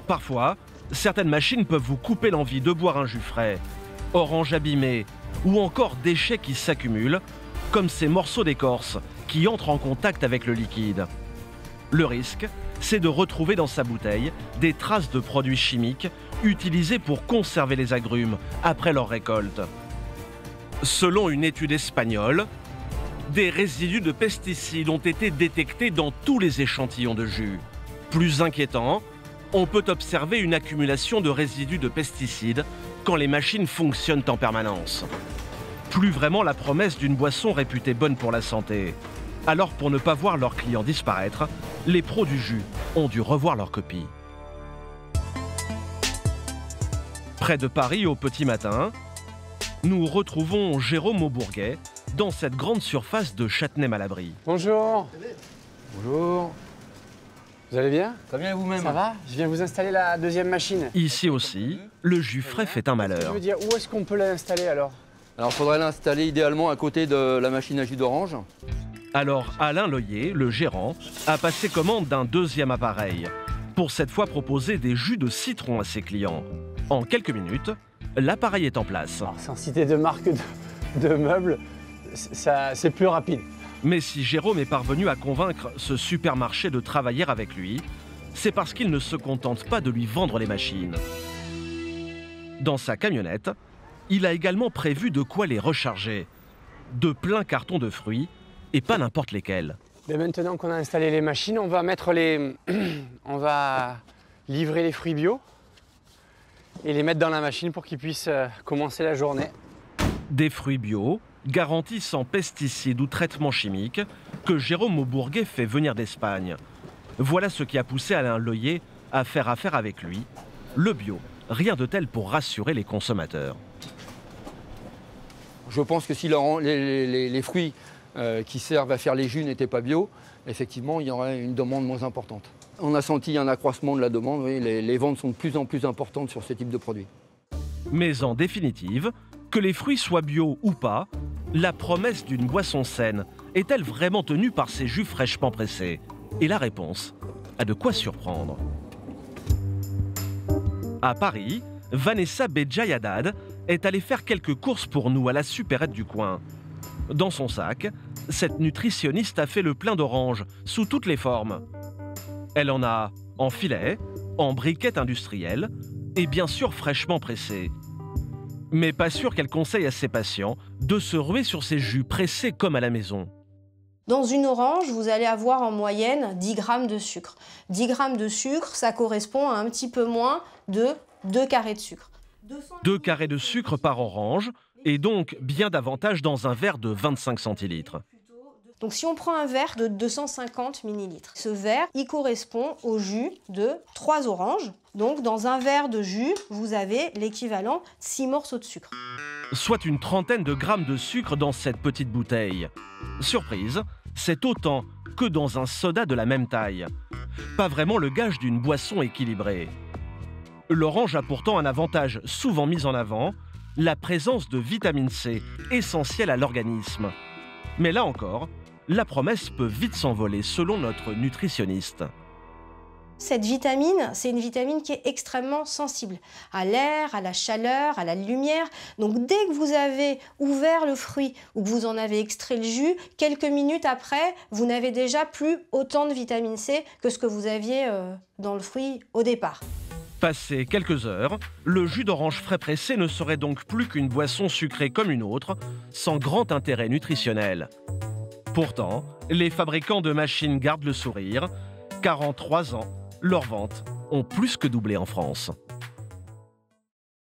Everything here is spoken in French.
Parfois, certaines machines peuvent vous couper l'envie de boire un jus frais, orange abîmé ou encore déchets qui s'accumulent, comme ces morceaux d'écorce qui entrent en contact avec le liquide. Le risque, c'est de retrouver dans sa bouteille des traces de produits chimiques utilisés pour conserver les agrumes après leur récolte. Selon une étude espagnole, des résidus de pesticides ont été détectés dans tous les échantillons de jus. Plus inquiétant, on peut observer une accumulation de résidus de pesticides quand les machines fonctionnent en permanence. Plus vraiment la promesse d'une boisson réputée bonne pour la santé. Alors pour ne pas voir leurs clients disparaître, les pros du jus ont dû revoir leur copie. Près de Paris au petit matin, nous retrouvons Jérôme Aubourguet dans cette grande surface de Châtenay-Malabry. Bonjour. Bonjour. Vous allez bien? Très bien, et vous-même? Ça va? Je viens vous installer la deuxième machine. Ici aussi, le jus frais fait un malheur. Je veux dire, où est-ce qu'on peut l'installer alors? Alors, il faudrait l'installer idéalement à côté de la machine à jus d'orange. Alors Alain Loyer, le gérant, a passé commande d'un deuxième appareil pour cette fois proposer des jus de citron à ses clients. En quelques minutes, l'appareil est en place. Alors, sans citer de marque de meubles, c'est plus rapide. Mais si Jérôme est parvenu à convaincre ce supermarché de travailler avec lui, c'est parce qu'il ne se contente pas de lui vendre les machines. Dans sa camionnette, il a également prévu de quoi les recharger. De pleins cartons de fruits, et pas n'importe lesquels. Mais maintenant qu'on a installé les machines, on va mettre on va livrer les fruits bio et les mettre dans la machine pour qu'ils puissent commencer la journée. Des fruits bio, garantis sans pesticides ou traitements chimiques, que Jérôme Aubourguet fait venir d'Espagne. Voilà ce qui a poussé Alain Loyer à faire affaire avec lui. Le bio, rien de tel pour rassurer les consommateurs. Je pense que si les fruits qui servent à faire les jus n'étaient pas bio, effectivement, il y aurait une demande moins importante. On a senti un accroissement de la demande, oui, les ventes sont de plus en plus importantes sur ce type de produits. Mais en définitive, que les fruits soient bio ou pas, la promesse d'une boisson saine est-elle vraiment tenue par ces jus fraîchement pressés? Et la réponse a de quoi surprendre. À Paris, Vanessa Bedjaïadad est allée faire quelques courses pour nous à la supérette du coin. Dans son sac, cette nutritionniste a fait le plein d'oranges sous toutes les formes. Elle en a en filet, en briquettes industrielles et bien sûr fraîchement pressées. Mais pas sûr qu'elle conseille à ses patients de se ruer sur ces jus pressés comme à la maison. Dans une orange, vous allez avoir en moyenne 10 grammes de sucre. 10 grammes de sucre, ça correspond à un petit peu moins de 2 carrés de sucre. 2 carrés de sucre par orange, et donc bien davantage dans un verre de 25 centilitres. Donc si on prend un verre de 250 millilitres, ce verre, il correspond au jus de 3 oranges. Donc dans un verre de jus, vous avez l'équivalent de 6 morceaux de sucre. Soit une trentaine de grammes de sucre dans cette petite bouteille. Surprise, c'est autant que dans un soda de la même taille. Pas vraiment le gage d'une boisson équilibrée. L'orange a pourtant un avantage souvent mis en avant, la présence de vitamine C, essentielle à l'organisme. Mais là encore, la promesse peut vite s'envoler selon notre nutritionniste. Cette vitamine, c'est une vitamine qui est extrêmement sensible à l'air, à la chaleur, à la lumière. Donc dès que vous avez ouvert le fruit ou que vous en avez extrait le jus, quelques minutes après, vous n'avez déjà plus autant de vitamine C que ce que vous aviez dans le fruit au départ. Passé quelques heures, le jus d'orange frais pressé ne serait donc plus qu'une boisson sucrée comme une autre, sans grand intérêt nutritionnel. Pourtant, les fabricants de machines gardent le sourire, car en 3 ans, leurs ventes ont plus que doublé en France.